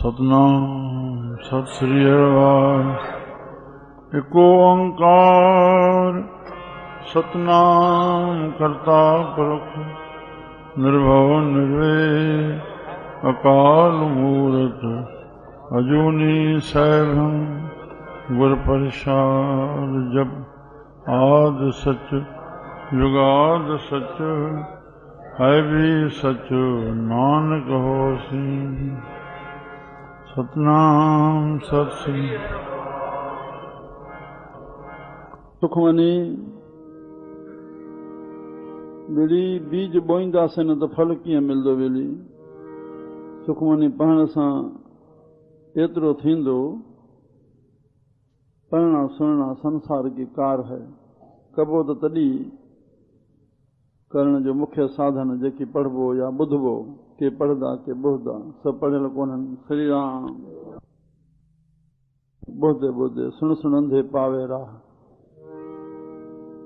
सतनाम सत श्री अकाल। एको ओंकार सतनाम करता पुरख निर्भव निर्वैर अकाल मूरत अजूनी सैभं गुर प्रसाद। जब आद सच युगाद सच है भी सच नानक होसी। सतनाम सत श्री। सुखमनी बेली बीज बोईंदासीं न त फल कीअं मिलंदो। बेली सुखमनी पढ़ण सां एतिरो थींदो। पढ़ना सुनना संसार की कार है। कबो त तॾहिं करण जो मुख्य साधन जेकी पढ़बो या ॿुधबो। के पढ़दा के ॿुधदा सभु पढ़ियल कोन्हनि। श्री राम ॿुधदे ॿुधदे सुण सुण अंधे पावे राह।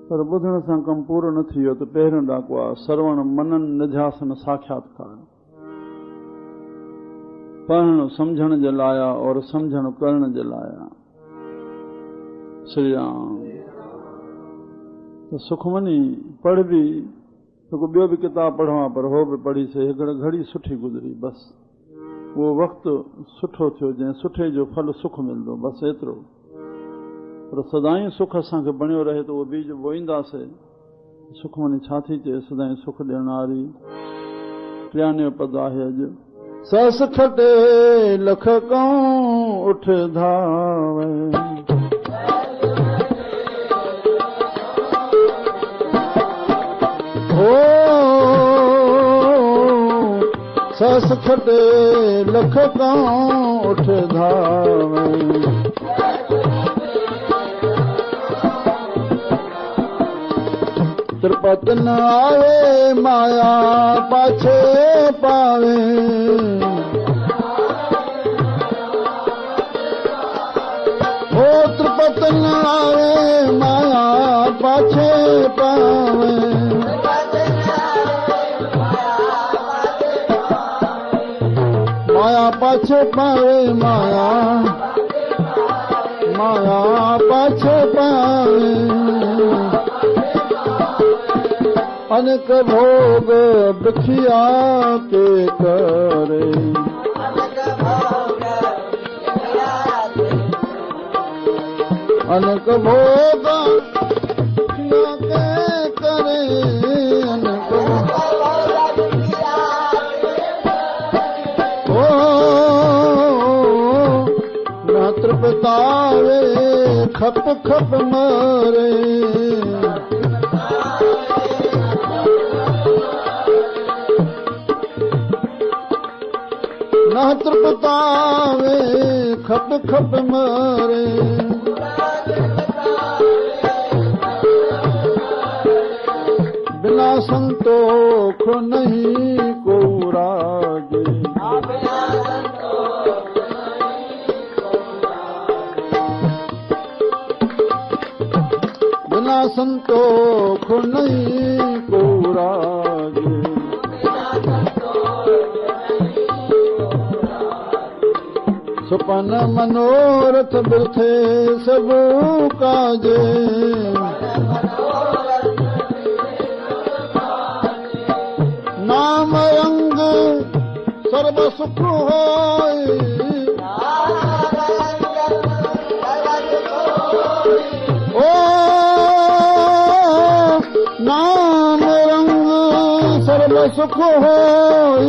पर ॿुधण सां कमु पूरो न थी वियो त पहिरियों ॾाको आहे श्रवण मनन निध्यासन साक्षात्कार। पढ़ण सम्झण जे लाइ और सम्झण करण जे लाइ। श्री राम त सुखमनी पढ़ बि तो ॿियो बि किताब पढ़ो आहे पर हो बि पढ़ी से हिकिड़े घड़ी सुठी गुज़री। बस उहो वक़्तु सुठो थियो जंहिं सुठे जो फल सुख मिलंदो। बस एतिरो। पर सदाई सुख असांखे बणियो रहे त उहो बीज बोईंदासीं। सुखमनी छा थी चए सदाई सुख ॾियण वारी। 93 पद आहे अॼु। सस खटे लख कऊं उठ धावे। सस खटे लख कऊं उठ धावे। त्रिपत न आवे माया पाछे पावे। ओ त्रिपत न आवे माया पाछे पावे। माया पाछे पावे माया माया पाछे पावे। अनेक भोग बिखिया के करे। अनेक भोग बिखिया के करे। अनेक न तृप्तावे खप खप मरे। न तृप्तावे खप खप मरे। बिना संतोख नहीं को रागे। बिना संतोख नहीं को रागे। सुपन मनोरथ बिरथे सब काजे। नाम रंग सर्व सुख होय। ओ नाम रंग सर्व सुख होय।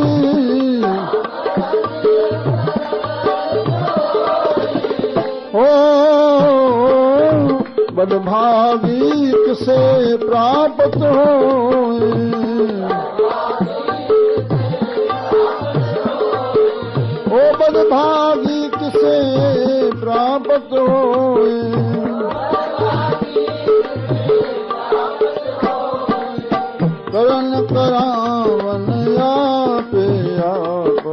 बदभागी किसे प्राप्त होए। ओ बदभागी किसे प्राप्त होए। करन करावन आप आप।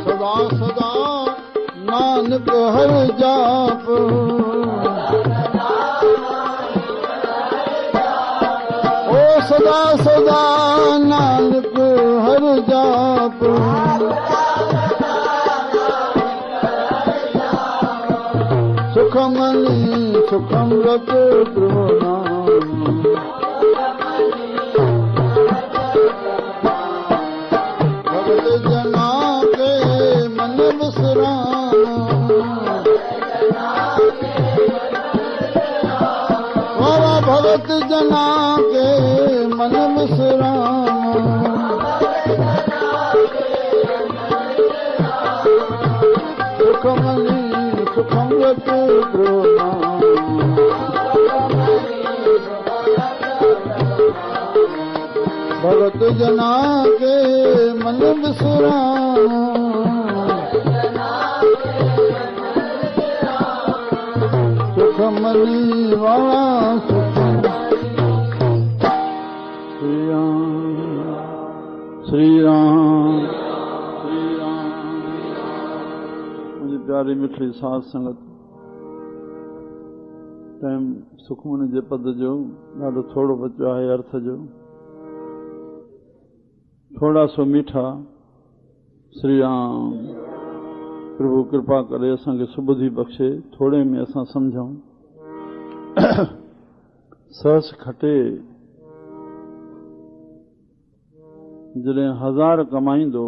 सदा सदा नानक हर जाप। ओ सदा सदा नानक सुखमनी सुखमृत ध्रुवनाम भगत जना के मन विश्राम भगत जना के मन विश्राम सुखमनी सुखमृत ध्रुवनाम भगत जना के मन विश्राम सुखमनी वाला सुख श्री राम मुझे प्यारी मिठड़ी साध संगत टाइम सुखमनी जे पद जो ॾाढो थोड़ो बचो आहे अर्थ जो थोड़ा सो मीठा श्री राम प्रभु कृपा करे असांखे सुबुधी बख़्शे थोड़े में असां सम्झूं सहस खटे जॾहिं 1000 कमाईंदो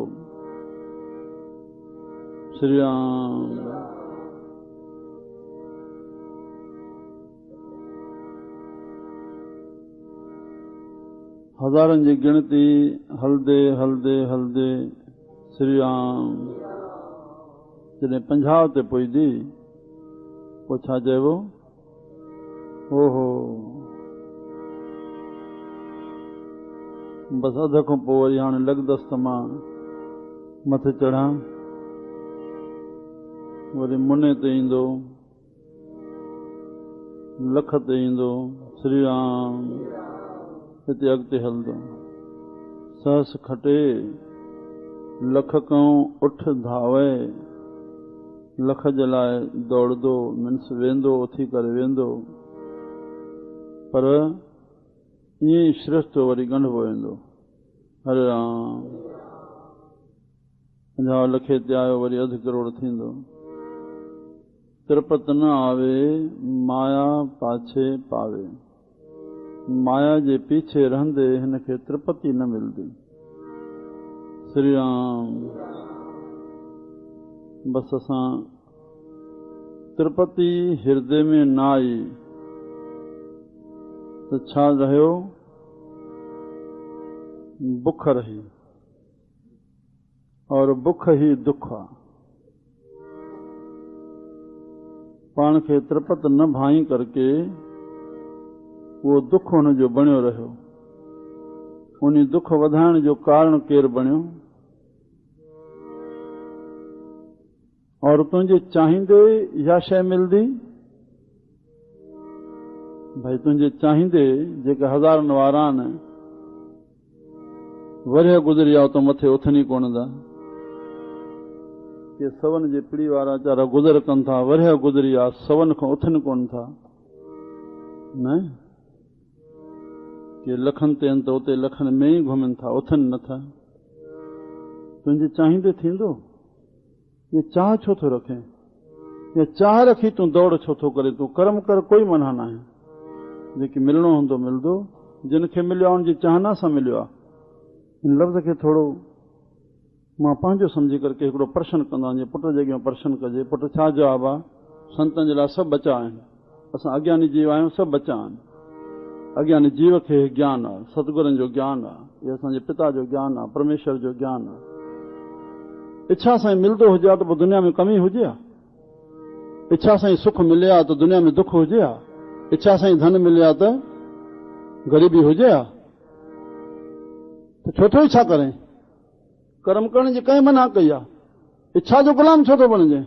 श्री राम हज़ारनि जी गिणती हलदे हलदे हलदे श्री राम जॾहिं 50 ते पहुची पोइ छा चइबो ओहो बस अध खां पोइ वरी हाणे लॻंदसि त मां मथे चढ़ां वरी मुने ते ईंदो लख ते ईंदो श्री राम हिते अॻिते हलंदो सहस खटे लख खां उठ धावे लख जे लाइ दौड़ंदो मीन्स वेंदो उथी करे वेंदो पर ईअं ई श्रेष्ठ वरी ॻंढिबो वेंदो हरे राम 50 लखे ते आयो वरी 1/2 करोड़ थींदो तिरपत न आवे माया पाछे पावे माया जे पीछे रहंदे हिन खे त्रिपति न मिलंदी श्री राम बस असां त्रिपति हृदय में न आई तो छा रहियो बुख रही और बुख ही दुख आहे पाण खे त्रिपत न भाई करके वो दुख हुन जो बणियो रहियो उन दुख वधाइण जो कारण केरु बणियो और तुंहिंजे चाहींदे इहा शइ मिलंदी भाई तुंहिंजे चाहींदे जेके हज़ारनि वारा आहिनि वरिया गुज़री विया तो मथे उथनी कोन था के सवन जे पीढ़ी वारा वीचारा गुज़र कनि था वरिया गुज़री विया सवन खां उथनि कोन था न के लखनि ते आहिनि त उते लखनि में ई घुमनि था उथनि नथा तुंहिंजे चाहींदे थींदो ये चाह छो थो रखे ये चाह रखी तूं दौड़ छो थो करे तूं कर्म कर कोई मना न आहे जेके मिलणो हूंदो मिलंदो जिन खे मिलियो आहे उनजी चाहना सां मिलियो आहे इन लफ़्ज़ खे थोरो मां पंहिंजो सम्झी करके हिकिड़ो प्रश्न कंदो आहियां पुट जे अॻियां प्रश्न कजे पुट छा जवाबु आहे संतनि जे लाइ सभु बचा आहिनि असां अज्ञानी जीव आहियूं सभु बचा आहिनि अज्ञानी जीव खे ज्ञान आहे सतगुरनि जो ज्ञान आहे इहो असांजे पिता जो ज्ञान आहे परमेश्वर जो ज्ञान आहे इच्छा सां मिलंदो हुजे हा त पोइ दुनिया में कमी हुजे हा इच्छा सां सुख मिले हा त दुनिया में दुख हुजे हा इच्छा सां धन मिले हा त ग़रीबी हुजे हा त छो थो इच्छा करें कर्म करण जी कंहिं मना कई आहे इच्छा जो गुलाम छो थो बणिजे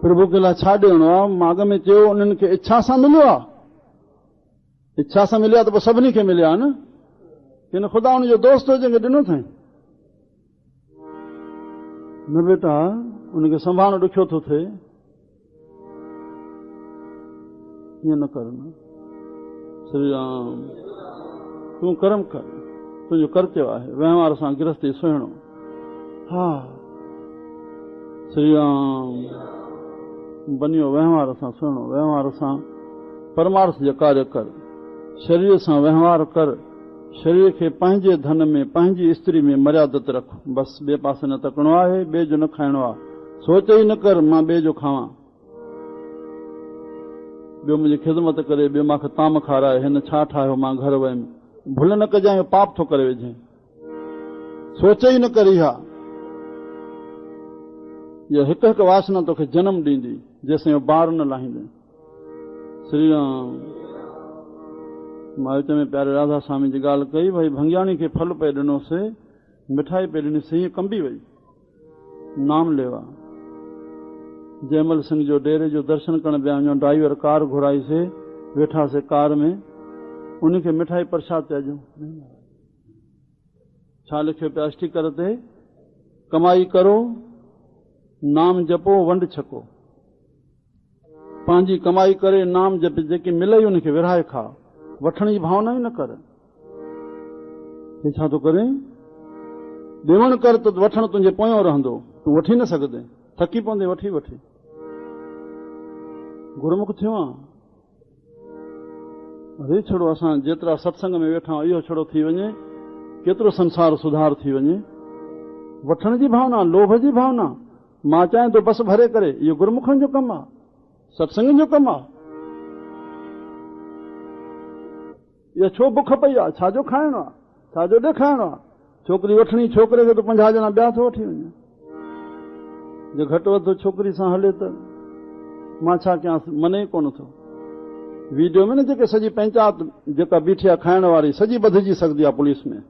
प्रभु के लाइ छा ॾियणो आहे माॻ में चयो उन्हनि खे इच्छा सां मिलियो आहे इच्छा सां मिलियो आहे त पोइ सभिनी खे मिलियो आहे न किन ख़ुदा उनजो दोस्त हो जंहिंखे ॾिनो अथई न बेटा उनखे संभालणु ॾुखियो थो थिए ईअं न कर न श्री राम तूं कर्म कर तुंहिंजो कर्तव्य आहे वहिंवार सां गृहस्थी सुहिणो। हा श्री राम बनियो वहिंवार सां सुहिणो, वहिंवार सां परमार्थ जो कार्य कर, शरीर सां वहिंवार कर, शरीर खे पंहिंजे धन में पंहिंजी स्त्री में मर्यादित रख, बस ॿिए पासे न तकणो आहे, ॿिए जो न खाइणो आहे, सोच ई न कर मां ॿिए जो खावां, ॿियो मुंहिंजी ख़िदमत करे, ॿियो मूंखे ताम खाराए, हिन छा ठाहियो मां घर वयुमि, भुल न कजांइ पाप थो करे वेझे, सोच ई न करी हा। इहा हिकु हिकु वासना तोखे जनम ॾींदी जेसिताईं ॿार न लाहींदे। श्री राम मां विच में प्यारे राधा स्वामी जी ॻाल्हि कई, भई भंगियाणी खे फल पे ॾिनोसीं, मिठाई पे ॾिनी, हीअं कंबी वई, नाम लेवा। जयमल सिंह जो डेरे जो दर्शन करण पिया वञो, ड्राइवर कार घुराईसीं, वेठासीं कार में, उनखे मिठाई प्रसाद चइजो, छा लिखियो पिया स्टिकर ते, कमाई करो, नाम जपो, वंड छको, पंहिंजी कमाई करे नाम जप, जेकी मिलई उनखे विरहाए खा, वठण जी भावना ई न कर। छा थो करे, ॾियण कर त वठण तुंहिंजे पोयों रहंदो, तूं वठी न सघंदे, थकी पवंदे वठी वठी, गुरमुख थियो आहे। अरे छड़ो असां जेतिरा सत्संग में वेठा आहियूं, इहो छड़ो थी वञे, केतिरो संसार सुधार थी वञे। वठण जी भावना, लोभ जी भावना, मां चाहियां तो बस भरे करे, इहो गुरमुखनि जो कमु आहे, सत्संग जो कमु आहे। इहा छो बुख पई आहे, छाजो खाइणो आहे, छाजो ॾेखाइणो आहे। छोकिरी वठणी, छोकिरे खे त 50 ॼणा ॿिया थो वठी वञे, जे घटि वधि छोकिरी सां हले त मां छा कयां, मने ई कोन थो। वीडियो में न जेके सॼी पंचायत जेका बीठी आहे खाइण वारी, सॼी ॿधिजी सघंदी आहे पुलिस में।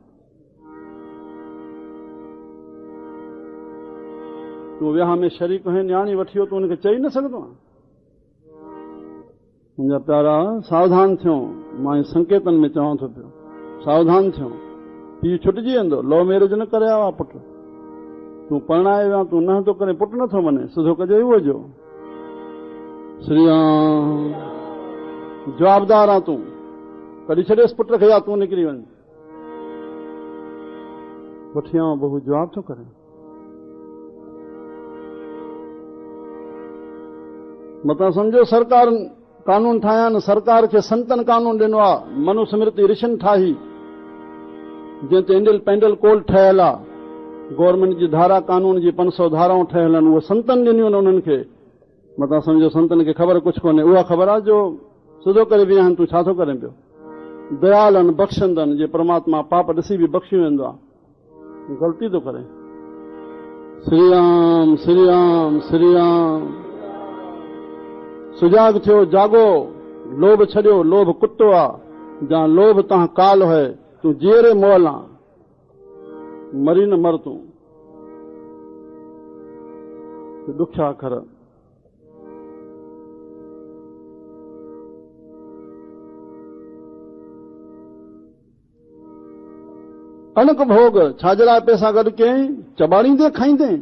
तूं विहाउ में शरीक है, न्याणी वठी तो उनखे चई न सघंदो आहे। मुंहिंजा प्यारा सावधान थियो, मां संकेतन में चवां थो पियो, सावधान थियो, पीउ छुटिजी वेंदो। लव मैरिज न करे आवा पुट, तूं परणाए विया, तूं न थो करे, पुट नथो मने, सिधो कजे उहो जो। श्री राम जवाबदार आहे तूं, कढी छॾेसि पुट खे, या तूं निकिरी वञ, वठी आवां बहू, जवाब थो करे। मतां सम्झो सरकार कानून ठाहिया आहिनि, सरकार खे संतन कानून ॾिनो आहे, मनुस्मृति ऋषिनि ठाही, जंहिं ते इंडियल पेंडल कोड ठहियल आहे, गवर्नमेंट जी धारा कानून जी 500 धाराऊं ठहियल आहिनि, उहे संतनि ॾिनियूं आहिनि उन्हनि खे। मतां सम्झो संतनि खे ख़बर कुझु कोन्हे, उहा ख़बर आहे जो सिधो करे बीहा आहिनि, तूं छा थो करे पियो। दयाल आहिनि, बख़्शंदनि, जे परमात्मा पाप ॾिसी बि बख़्शी वेंदो आहे, ग़लती थो करे। श्री राम श्री राम श्री राम। सुजाग थियो, जागो, लोभ छॾियो, लोभ कुत्तो आहे, जहां लोभ तहां काल है, तूं जीअरे मोल आ, मरी न मर तूं, ॾुखिया अखर। अनक भोग, छाजे लाइ पैसा गॾु कयईं, चॿाड़ींदे खाईंदे,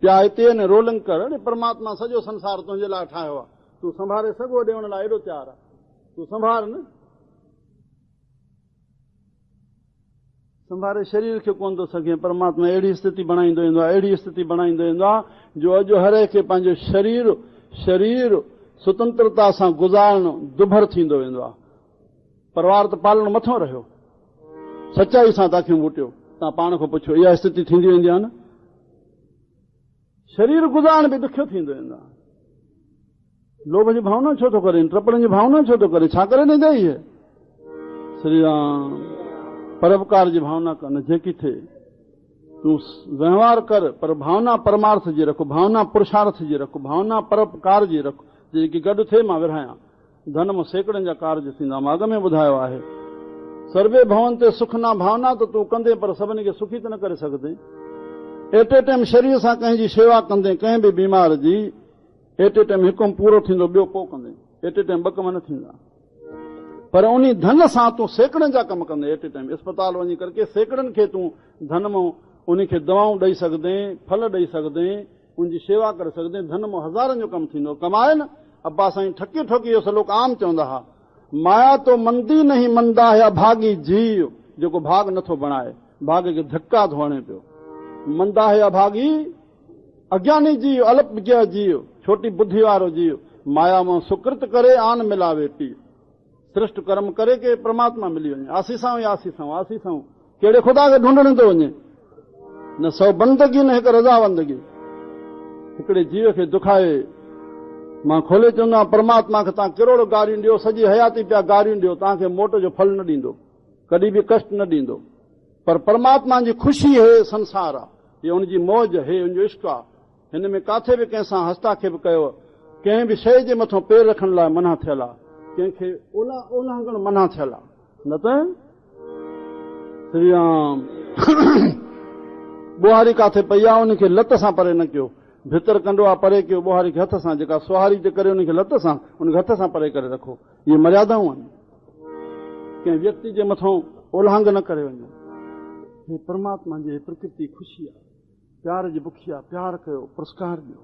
पिया हिते न रोलिंग कर। अरे परमात्मा सॼो संसार तुंहिंजे लाइ ठाहियो आहे, तूं संभाले सघो ॾियण लाइ एॾो तयारु आहे, तूं संभाल न। संभाले शरीर खे कोन थो सघे, परमात्मा अहिड़ी स्थिति बणाईंदो वेंदो आहे, अहिड़ी स्थिति बणाईंदो वेंदो आहे जो अॼु हर खे पंहिंजो शरीर स्वतंत्रता सां गुज़ारणु दुभर थींदो वेंदो आहे। परिवार त पालणु मथो रहियो, सचाई सां तव्हांखे मोटियो, तव्हां पाण खां पुछो, इहा स्थिति थींदी वेंदी आहे न। शरीर गुज़ारण बि ॾुखियो थींदो वेंदो आहे। लोभ जी भावना छो थो करे, ट्रपड़नि जी भावना छो थो करे, छा करे ॾींदा इहे। श्री राम परोपकार जी भावना कनि, जेकी थिए तूं व्यवहार कर, पर भावना परमार्थ जी रख, भावना पुरुषार्थ जी रख, भावना परोपकार जी रख, जेकी गॾु थिए मां विरहायां। धन में सैकड़नि जा कार्य थींदा, मां अॻ में ॿुधायो आहे। सर्वे भवन ते सुख ना भावना, त तूं कंदे पर सभिनी खे सुखी त न करे सघंदे। एट ए टाइम शरीर सां कंहिंजी शेवा कंदे, कंहिं बि बीमार जी, एट ए टाइम हिकु पूरो थींदो, ॿियो पोइ कंदे, एट ए टाइम 2 कम न थींदा। पर उन धन सां तूं सैकड़नि जा कम कंदे, एट ए टाइम अस्पताल वञी करके सैकड़नि खे तूं धन में उनखे दवाऊं ॾेई सघंदे, फल ॾेई सघंदे, उनजी शेवा करे सघंदे, धन में हज़ारनि जो कमु थींदो। कमाए न, अब्बा साईं ठकी ठोकी इहो सलोक आम चवंदा हुआ, माया तो मंदी नहीं मंदा है अभागी जीव, जेको भाग नथो बणाए, भाग खे धक्का थो हणे पियो। मंदा है अभागी, अज्ञानी जीव, अल्प विज्ञा जीव, छोटी बुद्धि वारो जीव, माया में सुकृत करे आन मिलावे पी, श्रेष्ठ कर्म करे के परमात्मा मिली वञे। आसीसाऊं ई आसीसाऊं, आसीसाऊं कहिड़े ख़ुदा खे ढूंढण थो वञे, न सौ बंदगी न हिकु रज़ावंदगी। हिकिड़े जीव खे दुखाए, मां खोले चवंदो आहियां, परमात्मा खे तव्हां किरोड़ गारियूं ॾियो, सॼी हयाती पिया गारियूं ॾियो, तव्हांखे मोट जो फल न ॾींदो, कॾहिं बि कष्ट न ॾींदो। पर परमात्मा जी ख़ुशी है संसार आहे, हे हुनजी मौज है, हुनजो इश्क आहे। हिन में काथे बि कंहिंसां हस्ताक्षेप कयो, कंहिं बि शइ जे मथां पेर रखण लाइ मना थियल आहे, कंहिंखे उल्लंघन मना थियल आहे। न त श्री राम ॿुहारी काथे पई आहे, उनखे लत सां परे न कयो, भितर कंडो आहे परे कयो, ॿुहारी खे हथ सां, जेका सुहारी जे करे उनखे लत सां, उनखे हथ सां परे करे रखो। इहे मर्यादाऊं आहिनि, कंहिं व्यक्ति जे मथां उल्लंघन न करे वञो। हे परमात्मा जी प्रकृति ख़ुशी आहे, प्यार जी बुखी आहे, प्यार कयो, पुरस्कार ॾियो।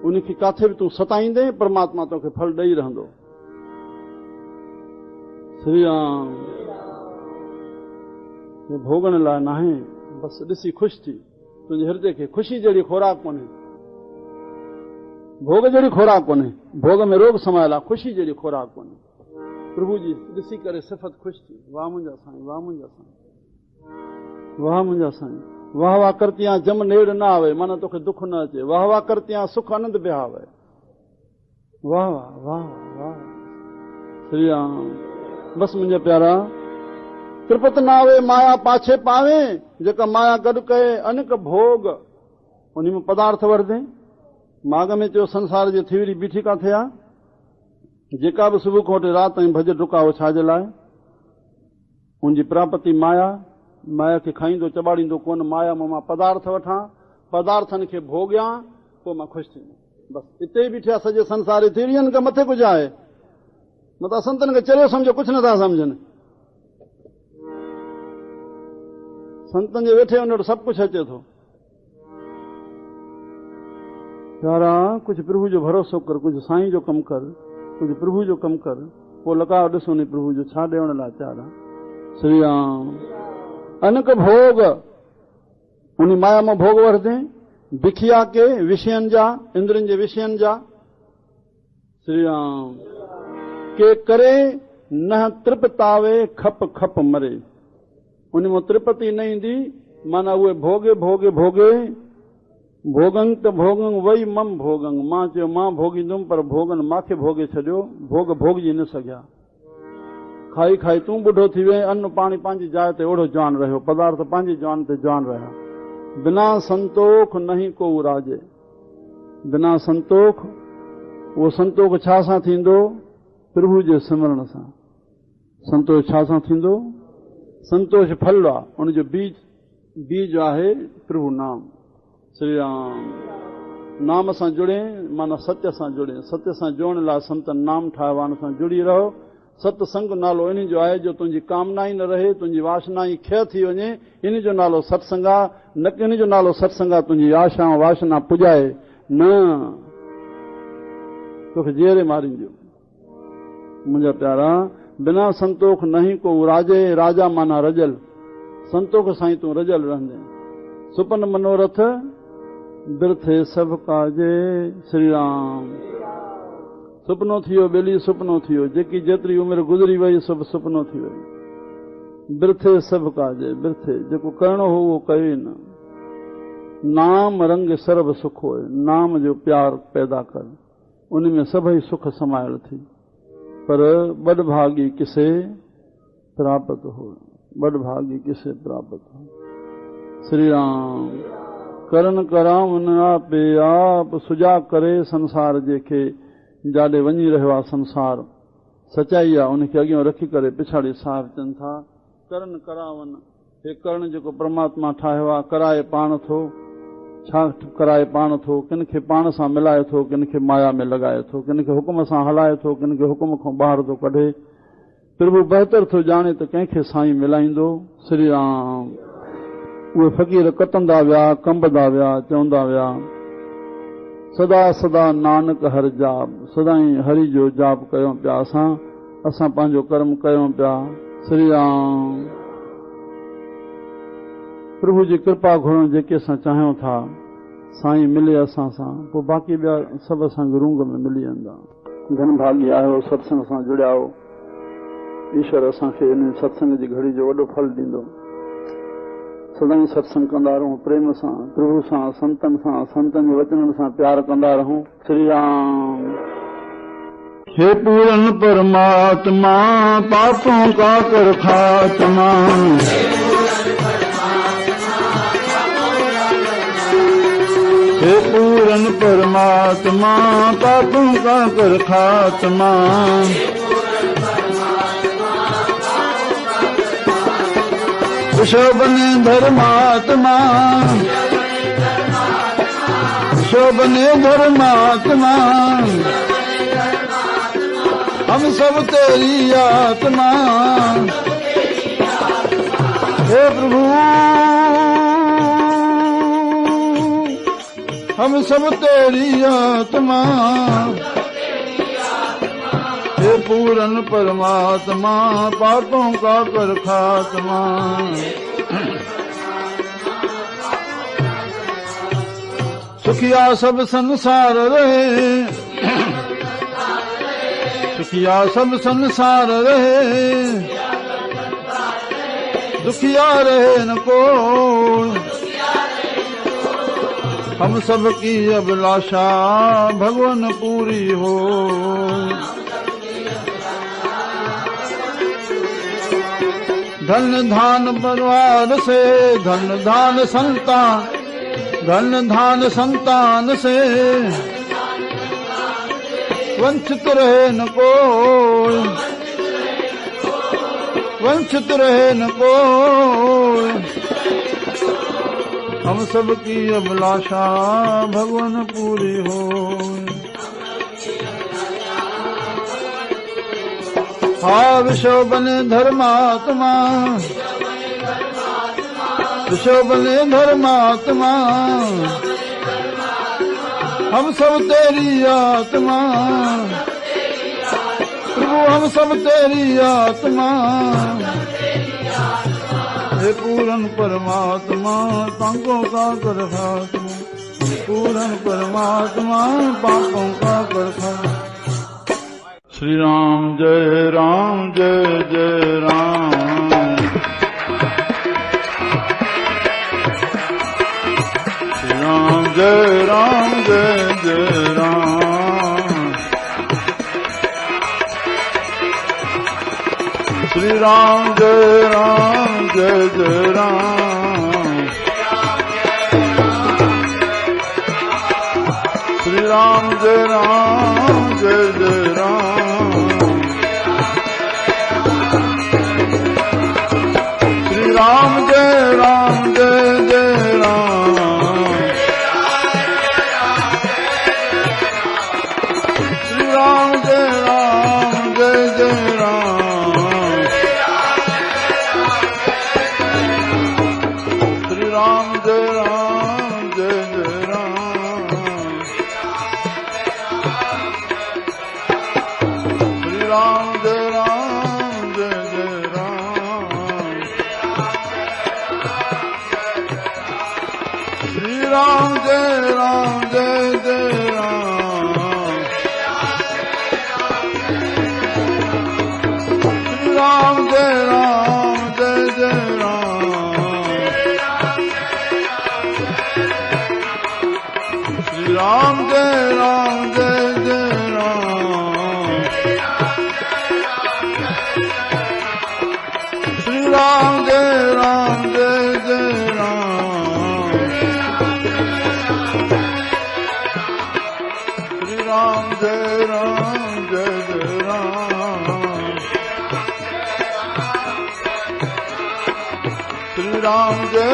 उनखे काथे बि तूं सताईंदे, परमात्मा तोखे फल ॾेई रहंदो। श्री राम भोगण लाइ न आहे, बसि ॾिसी ख़ुशि थी, तुंहिंजे हृदय खे ख़ुशी जहिड़ी खोराक कोन्हे, भोग जहिड़ी खोराक कोन्हे, भोग में रोग समायल आहे, ख़ुशी जहिड़ी खोराक कोन्हे। प्रभु जी ॾिसी करे सिफ़त ख़ुशि थी, वाह मुंहिंजा साईं, वाह मुंहिंजा साईं, वाह मुंहिंजा साईं, वाह वाह करतियां जम नेड़ न आवे, माना तोखे दुख न अचे, वाह वाह करतियां सुख आनंद बिहावे, वाह वाह वाह वाह। श्री राम बसि मुंहिंजा प्यारा, त्रिपत न आवे माया पाछे पावे, जेका माया गॾु कए अनेक भोग, उन में पदार्थ वरदे। माग में चयो संसार जी थीवरी बीठी काथे आहे, जेका बि सुबुह खां वठी राति ताईं भॼ डुकाओ छाजे लाइ, उनजी प्रापति माया, माया खे खाईंदो चॿाड़ींदो कोन, माया मां पदार्थ वठां, पदार्थनि खे भोॻियां, पोइ मां ख़ुशि थींदुमि। बसि हिते ई बीठा सॼे संसार थीवरियुनि खे मथे कुझु आहे, मथां संतनि खे चरियो सम्झो, कुझु नथा सम्झनि। संतनि जे वेठे वञो सभु कुझु अचे थो। प्यारा कुझु प्रभु जो भरोसो कर, कुझु साईं जो कमु कर, कुझु प्रभु जो कमु कर, पोइ लॻाओ ॾिसो नी प्रभु जो छा ॾियण लाइ तयारु आहे। श्री राम अनेक भोग, उन माया में भोग वठंदे, बिखिया के विषयनि जा, इंद्रनि जे विषयनि जा। श्री राम के करे न तृप्तावे, खप खप मरे, उन में तृप्ति न ईंदी, माना उहे भोगे भोगे भोगे, भोगंग त भोगंग वई मम भोगंग, मां चयो मां भोगींदुमि, पर भोगन मांखे भोगे छॾियो, भोग भोगजी न सघिया। खाई खाई तूं ॿुढो थी वई, अन्न पाणी पंहिंजी जाइ ते ओढ़ो जवान रहियो, पदार्थ पंहिंजी जवान ते जवान रहिया। बिना संतोख नहीं को राजे, बिना संतोख, उहो संतोख छा सां थींदो? प्रभु जे सिमरण सां। संतोष छा सां थींदो? संतोष फल आहे, उनजो बीज आहे प्रभु नाम। श्री राम नाम सां जुड़े, माना सत्य सां जुड़े, सत्य सां जोड़ण लाइ संतनि नाम ठाहियो आहे, सां जुड़ी रहो। सत्संग नालो इन जो आहे जो तुंहिंजी कामना ई न रहे, तुंहिंजी वासना ई क्षय थी वञे, इन जो नालो सत्संग आहे। न कि इन जो नालो सत्संग आहे तुंहिंजी आशा वासना पुॼाए, न तोखे जेरे मारींदियो। मुंहिंजा प्यारा, बिना संतोख नहीं को राजे, राजा माना रजल, संतोख साईं तूं रजल रहंदे। सुपन मनोरथ बिरथे सभु काजे। श्री राम सुपनो थियो बेली, सुपनो थियो, जेकी जेतिरी उमिरि गुज़री वई सभु सुपनो थी वई। बिरथे सभु काजे, बिरथे जेको करणो हो उहो कयो न। नाम रंग सर्व सुख होए, नाम जो प्यार पैदा कर, उन में सभई सुख समायल थी। पर बदभागी किसे प्राप्त हो, बदभागी किसे प्राप्त हो। श्री राम करण कराम न आपे आप, सुजा करे संसार जेके जाॾे वञी रहियो आहे संसार, सचाई आहे, उनखे अॻियां रखी करे पिछाड़ी साहिब चवनि था करण करावन। हे करण जेको परमात्मा ठाहियो आहे, कराए पाण थो, छा कराए पाण थो, किन खे पाण सां मिलाए थो, किन खे माया में लॻाए थो, किन खे हुकुम सां हलाए थो, किन खे हुकुम खां ॿाहिरि थो कढे। प्रभु बहितर थो ॼाणे त कंहिंखे साईं मिलाईंदो। श्री राम उहे फ़क़ीर कटंदा विया, कंबदा विया, चवंदा विया सदा सदा नानक हर जाप, सदाई हरि जो जाप कयूं पिया। असां पंहिंजो कर्म कयूं पिया, श्री राम। प्रभु जी कृपा घुरण जेके असां चाहियूं था साईं मिले असां सां, पोइ बाक़ी ॿिया सभु असांखे रूंग में मिली वेंदा। धन भागी आहियो, सत्संग सां जुड़िया आहियो, ईश्वर असांखे इन सत्संग जी घड़ी जो वॾो फल ॾींदो। सदाईं सत्संग कंदा रहूं, प्रेम सां प्रभु सां, संतनि सां, संतनि जे वचननि सां प्यार कंदा रहूं। श्री राम। हे पूरन परमात्मा पापों का कर खात्मा, हे पूरन परमात्मा पापों का कर खात्मा, शोभने धर्मात्मा, शोभने धर्मात्मा, हम सब तेरी आत्मा। हे प्रभु हम सब तेरी आत्मा, हे पूरन परमात्मा पापों का कर खात्मा। सुखिया सब संसार रहे, सुखिया सब संसार रहे, दुखिया रहे न कोई। हम सब की अभिलाषा भगवान पूरी हो। धन धान परिवार से, धन धान संतान, धन धान संतान से वंचित रहे न कोई, वंचित रहे न कोई। हम सब की अभिलाषा भगवान पूरी हो। हा विश्व बने धर्मात्मा, विश्व बने धर्मात्मा, हम सब तेरी आत्मा, प्रभु हम सब तेरी आत्मा। हे पूरन परमात्मा पापों का कर खात्मा, हे पूरन परमात्मा पापों का कर खात्मा। श्री राम जय राम जय जय राम, श्री राम जय जय राम, श्री राम जय जय राम, श्री राम जय जय राम, श्री राम जय जय राम, श्री राम जय जय राम, श्री राम जय जय राम, श्री राम जय जय राम, श्री राम जय जय राम, श्री राम जय जय राम, श्री राम जय जय राम, श्री राम जय जय राम, श्री राम जय जय राम, श्री राम जय जय राम, श्री राम जय जय राम, श्री राम जय।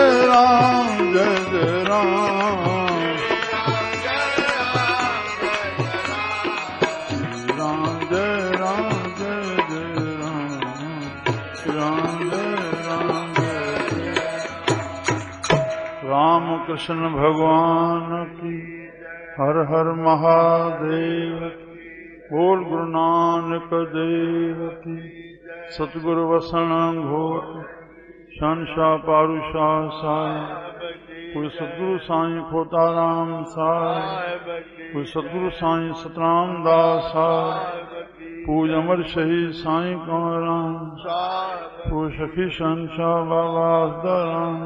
राम कृष्ण भगवान की हर हर महादेव। बोल गुरु नानक देव की। सतगुरु वसन घोर शहंशाह पारूशाह साहिब, कोई सतगुरु साईं खोताराम साहिब, कोई सतगुरु साईं सतराम दास साहिब, पूज अमर शहीद साईं कंवराम, पूज सखी शहंशाह बाबा असदाराम।